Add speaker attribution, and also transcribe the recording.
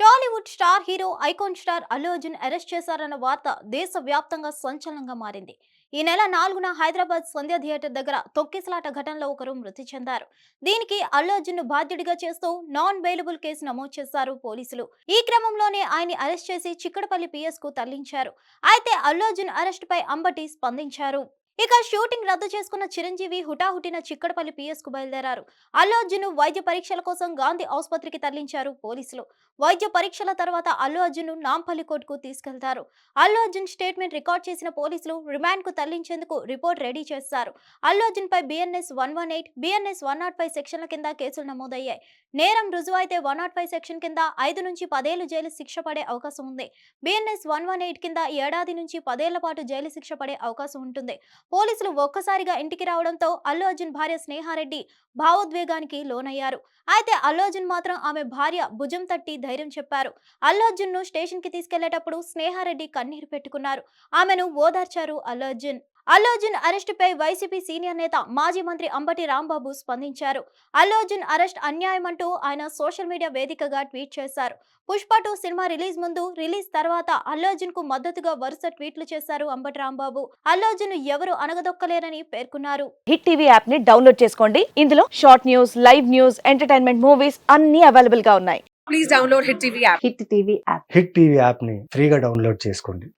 Speaker 1: Tollywood star hero icon star Allu Arjun arrest చేశారన్న వార్త దేశవ్యాప్తంగా సంచలనంగా మారింది. ఈ నెల 4న హైదరాబాద్ సంధ్య థియేటర్ దగ్గర తొక్కిసలాట ఘటనలో ఒకరు మృతి చెందారు. దీనికి అల్లు అర్జున్ ను బాధ్యుడిగా చేస్తూ నాన్ బెయిలబుల్ కేసు నమోదు చేశారు పోలీసులు. ఈ క్రమంలోనే ఆయన్ని అరెస్ట్ చేసి చిక్కడపల్లి పిఎస్ కు తరలించారు. అయితే అల్లు అర్జున్ అరెస్ట్ పై అంబటి స్పందించారు. ఇక షూటింగ్ రద్దు చేసుకున్న చిరంజీవి హుటాహుటిన చిక్కడపల్లి పిఎస్ కు బయలుదేరారు. అల్లు అర్జున్ వైద్య పరీక్షల కోసం గాంధీ ఆసుపత్రికి తరలించారు పోలీసులు. వైద్య పరీక్షల తర్వాత అల్లు అర్జున్ నాంపల్లి కోర్టుకు తీసుకెళ్తారు. అల్లు అర్జున్ స్టేట్మెంట్ రికార్డ్ చేసిన పోలీసులు రిమాండ్ కు తరలించేందుకు రిపోర్ట్ రెడీ చేశారు. అల్లు అర్జున్ పై బిఎన్ఎస్ 118, బిఎన్ఎస్ 105 సెక్షన్ల కింద కేసులు నమోదయ్యాయి. నేరం రుజువైతే 105 సెక్షన్ కింద 5 నుంచి 10 ఏళ్లు జైలు శిక్ష పడే అవకాశం ఉంది. బిఎన్ఎస్ 118 కింద ఏడాది నుంచి 10 ఏళ్ల పాటు జైలు శిక్ష పడే అవకాశం ఉంటుంది. పోలీసులు ఒక్కసారిగా ఇంటికి రావడంతో అల్లు అర్జున్ భార్య స్నేహారెడ్డి భావోద్వేగానికి లోనయ్యారు. అయితే అల్లు అర్జున్ మాత్రం ఆమె భార్య భుజం తట్టి ధైర్యం చెప్పారు. అల్లు అర్జున్ ను స్టేషన్ కి తీసుకెళ్లేటప్పుడు స్నేహారెడ్డి కన్నీరు పెట్టుకున్నారు. ఆమెను ఓదార్చారు అల్లు అర్జున్. అల్లు అర్జున్ అరెస్ట్ పై వైసీపీ సీనియర్ నేత మాజీ మంత్రి అంబటి రాంబాబు స్పందించారు. అల్లు అర్జున్ అరెస్ట్ అన్యాయమంటూ ఆయన సోషల్ మీడియా వేదికగా ట్వీట్ చేశారు. పుష్ప 2 సినిమా రిలీజ్ ముందు, రిలీజ్ తర్వాత అల్లు అర్జున్ కు మద్దతుగా వరుస ట్వీట్లు చేశారు అంబటి రాంబాబు. అల్లు అర్జున్ ఎవరు అనగదొక్కలేరని పేర్కొన్నారు.
Speaker 2: హిట్ టీవీ యాప్ ని డౌన్లోడ్ చేసుకోండి. ఇందులో short news, live news, entertainment movies అన్ని అవైలబుల్ గా ఉన్నాయి.
Speaker 3: Please download Hit TV app.
Speaker 2: Hit TV app
Speaker 4: hit TV యాప్ని ఫ్రీగా డౌన్లోడ్ చేసుకోండి.